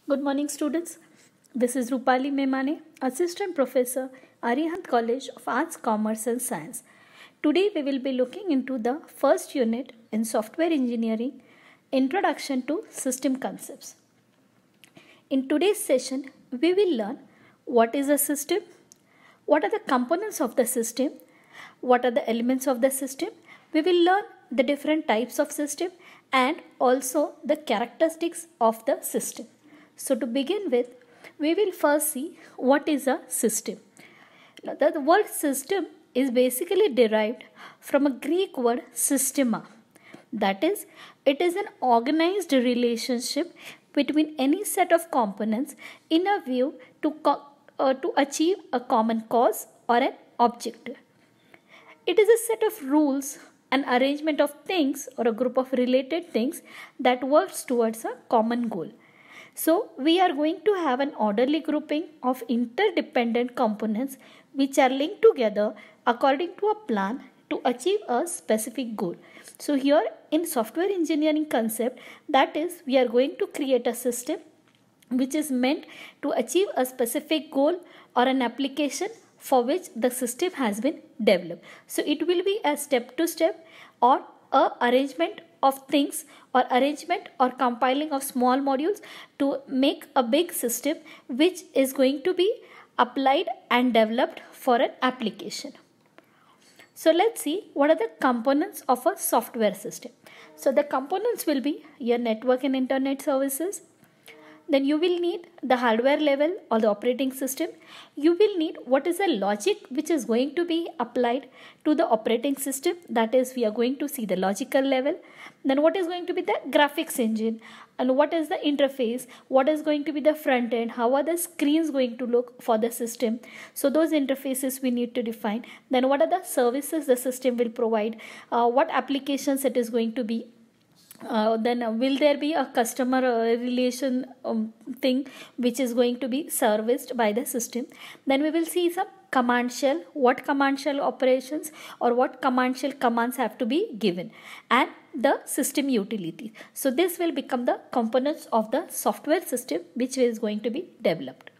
Good morning, students. This is Rupali Memane, Assistant Professor, Arihant College of Arts, Commerce and Science. Today we will be looking into the first unit in Software Engineering, Introduction to System Concepts. In today's session, we will learn what is a system, what are the components of the system, what are the elements of the system. We will learn the different types of system and also the characteristics of the system. So to begin with, we will first see what is a system. Now, the word system is basically derived from a Greek word systema. That is, it is an organized relationship between any set of components in a view to achieve a common cause or an objective. It is a set of rules, an arrangement of things or a group of related things that works towards a common goal. So we are going to have an orderly grouping of interdependent components which are linked together according to a plan to achieve a specific goal. So here in software engineering concept, that is, we are going to create a system which is meant to achieve a specific goal or an application for which the system has been developed. So it will be a step to step or a arrangement of things or arrangement or compiling of small modules to make a big system which is going to be applied and developed for an application. So let's see what are the components of a software system. So the components will be your network and internet services. Then you will need the hardware level or the operating system. You will need what is the logic which is going to be applied to the operating system. That is, we are going to see the logical level. Then what is going to be the graphics engine and what is the interface, what is going to be the front end, how are the screens going to look for the system. So those interfaces we need to define. Then what are the services the system will provide, what applications it is going to be. Then will there be a customer relation thing which is going to be serviced by the system. Then we will see some command shell, what command shell operations or what command shell commands have to be given, and the system utility. So this will become the components of the software system which is going to be developed.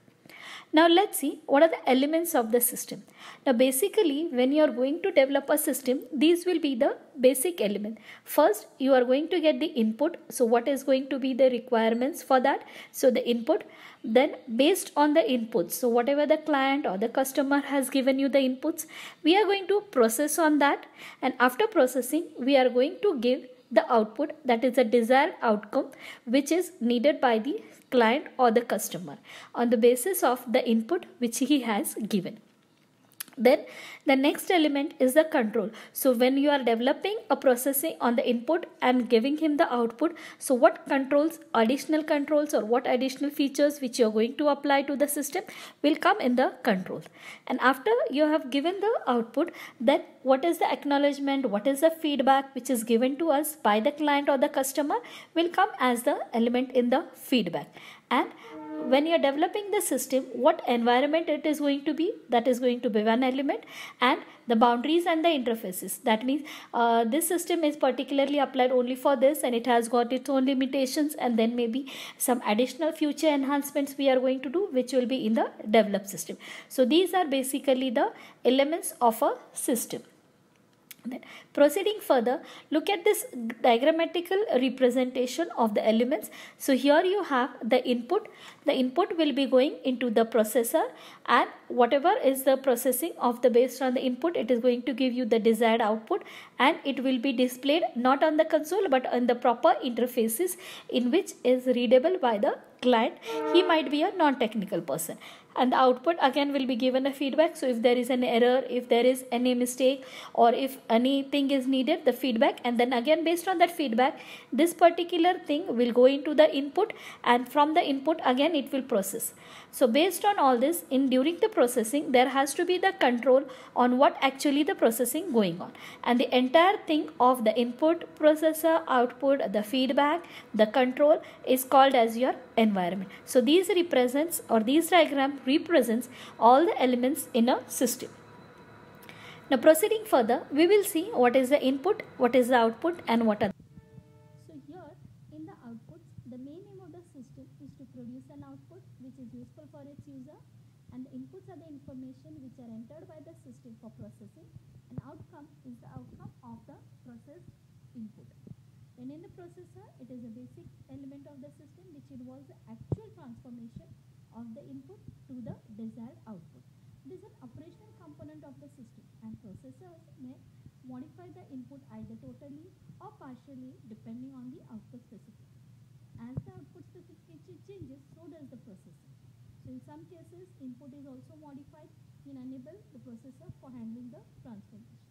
Now let's see what are the elements of the system. Now basically when you are going to develop a system, these will be the basic element. First you are going to get the input. So what is going to be the requirements for that? So the input. Then based on the inputs, so whatever the client or the customer has given you the inputs, we are going to process on that, and after processing we are going to give the output, that is a desired outcome which is needed by the client or the customer on the basis of the input which he has given. Then the next element is the control. So when you are developing a processing on the input and giving him the output, so what controls, additional controls or what additional features which you are going to apply to the system will come in the controls. And after you have given the output, then what is the acknowledgement, what is the feedback which is given to us by the client or the customer will come as the element in the feedback. And when you are developing the system, what environment it is going to be, that is going to be one element, and the boundaries and the interfaces. That means this system is particularly applied only for this and it has got its own limitations, and then maybe some additional future enhancements we are going to do which will be in the developed system. So these are basically the elements of a system. Then proceeding further, look at this diagrammatical representation of the elements. So here you have the input. The input will be going into the processor, and whatever is the processing of the based on the input, it is going to give you the desired output, and it will be displayed not on the console but on the proper interfaces in which is readable by the client. He might be a non-technical person, and the output again will be given a feedback. So if there is an error, if there is any mistake, or if anything is needed, the feedback, and then again based on that feedback this particular thing will go into the input, and from the input again it will process. So based on all this, in during the processing there has to be the control on what actually the processing going on, and the entire thing of the input, processor, output, the feedback, the control is called as your environment. So these represents, or these diagram represents all the elements in a system. Now proceeding further, we will see what is the input, what is the output, and what are. So here in the outputs, the main aim of the system is to produce produce an output which is useful for its user, and the inputs are the information which are entered by the system for processing, and outcome is the outcome of the process input. And in the processor, it is a basic element of the system which involves the actual transformation of the input to the desired output. It is an operational component of the system, and processors may modify the input either totally or partially depending on the output specification. As the output specification changes, so does the processor. So in some cases, input is also modified to enable the processor for handling the transformation.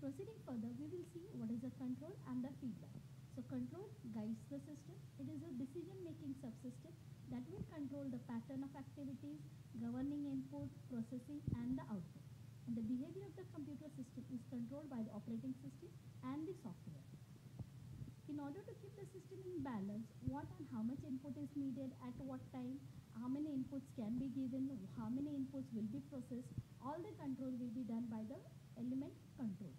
Proceeding further, we will see what is the control and the feedback. So control guides the system. It is a decision-making subsystem that will control the pattern of activities, governing input, processing, and the output. And the behavior of the computer system is controlled by the operating system and the software. In order to keep the system in balance, what and how much input is needed at what time, how many inputs can be given, how many inputs will be processed, all the control will be done by the element control.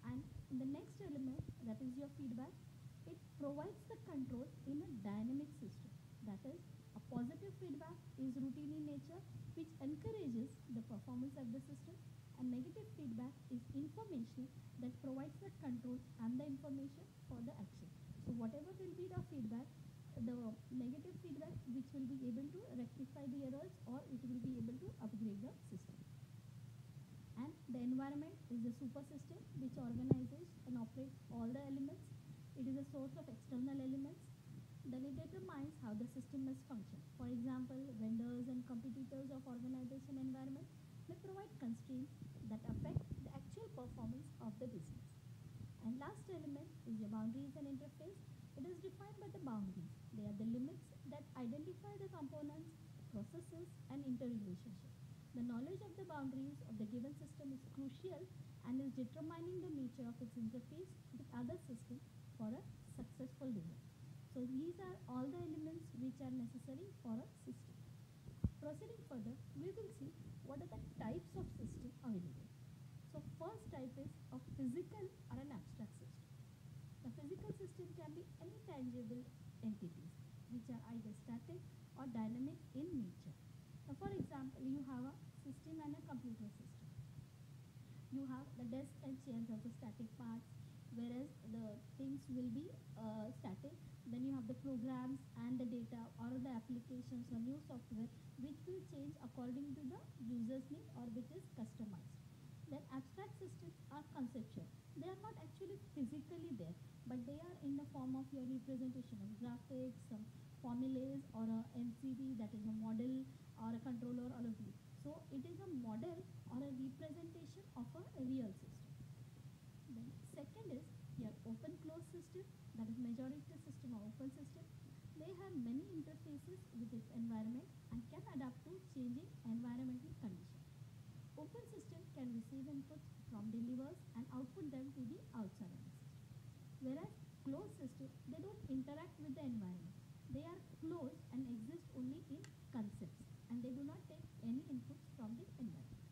And the next element, that is your feedback, it provides the control in a dynamic system. That is, a positive feedback is routine in nature, which encourages the performance of the system, and negative feedback is information that provides the control and the information for the action. So whatever will be the feedback, the negative feedback which will be able to rectify the errors, or it will be able to upgrade the system. And the environment is the super system which organizes and operates all the elements. It is a source of external elements. Then it determines how the system must function. For example, vendors and competitors of organization environment may provide constraints that affect the actual performance of the business. And last element is your boundaries and interface. It is defined by the boundaries. They are the limits that identify the components, processes, and interrelationships. The knowledge of the boundaries of the given system is crucial and is determining the nature of its interface with other systems for a successful design. So these are all the elements which are necessary for a system. Proceeding further, we will see what are the types of system available. So first type is a physical or an abstract system. The physical system can be any tangible entities which are either static or dynamic in nature. Now, for example, you have a system and a computer system. You have the desk and chairs as the static parts, whereas the things will be static. Then you have the programs and the data or the applications or new software which will change according to the user's need or which is customized. Then abstract systems are conceptual. They are not actually physically there, but they are in the form of your representation of graphics, some formulas, or a MCD, that is a model, or a controller, all of these. So it is a model or a representation of a real system. Then second is your open closed system, that is majority system or open system. They have many interfaces with its environment and can adapt to changing environmental conditions. Open system can receive inputs from delivers and output them to the outside of the system. Whereas closed system, they don't interact with the environment. They are closed and exist only in concepts, and they do not take any inputs from the environment.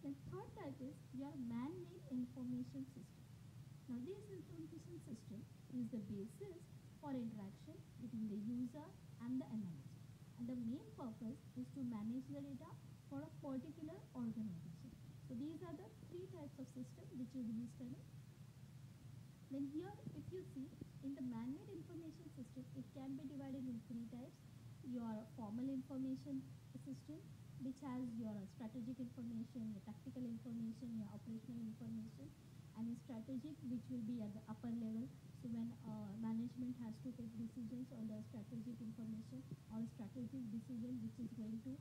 Then third type is your man-made information system. Now this information system is the basis for interaction between the user and the analyst. And the main purpose is to manage the data for a particular organization. So these are the three types of system which you will be studying. Then here, if you see, in the man-made information system, it can be divided in three types. Your formal information system, which has your strategic information, your tactical information, your operational information, and a strategic, which will be at the upper level. So when management has to take decisions on the strategic information or strategic decision which is going to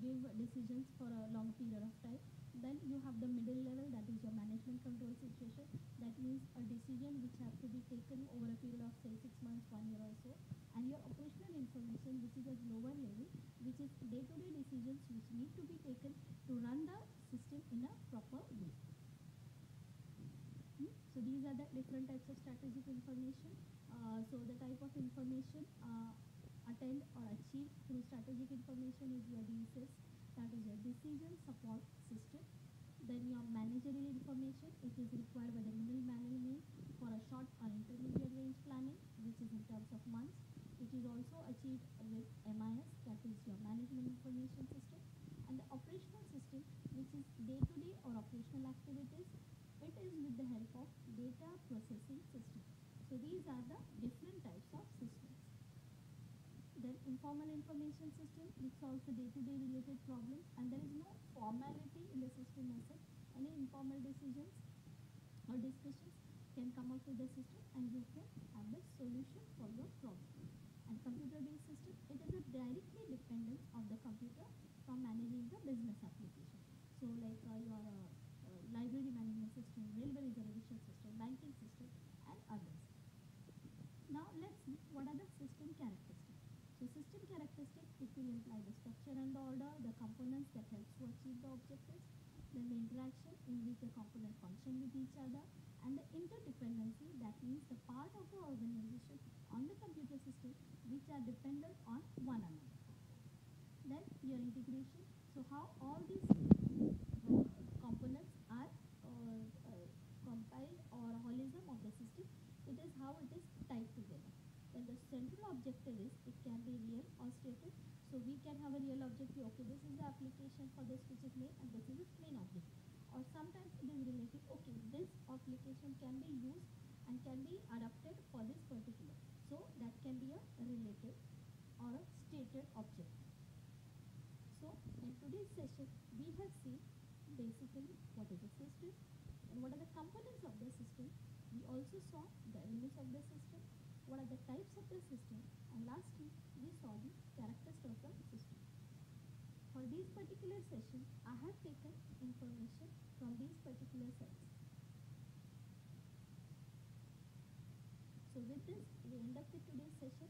give decisions for a long period of time. Then you have the middle level, that is your management control situation. That means a decision which has to be taken over a period of say 6 months, 1 year or so. And your operational information, which is at lower level, which is day-to-day decisions which need to be taken to run the system in a proper way. So these are the different types of strategic information. So the type of information attained or achieved through strategic information is your DSS, that is your decision support system. Then your managerial information, it is required by the middle management for a short or intermediate range planning, which is in terms of months. is also achieved with MIS, that is your Management Information System, and the operational system, which is day-to-day or operational activities. It is with the help of data processing system. So these are the different types of systems. Then informal information system, which solves the day-to-day related problems, and there is no formality in the system as such. Any informal decisions or discussions can come up with the system and you can have the solution for your problem. And computer-based system, it is a directly dependence of the computer from managing the business application. So like your library management system, railway reservation system, banking system, and others. Now let's see what are the system characteristics. So system characteristics, it will imply the structure and the order, the components that helps to achieve the objectives, then the interaction in which the components function with each other, and the interdependency, that means the part of the organization on the computer system which are dependent on one another. Then your integration, so how all these components are compiled, or a holism of the system, it is how it is tied together. Then the central objective is, it can be real or stated. So we can have a real objective, okay, this is the application for this which is made, and this is its main objective. Or sometimes it is related, okay, this application can be used and can be adapted for this particular. So that can be a related or a stated objective. So in today's session, we have seen basically what is a system and what are the components of the system. We also saw the elements of the system, what are the types of the system, and lastly we saw the characteristics of the system. For this particular session, I have taken information from these particular sites. So with this, we end up with today's session.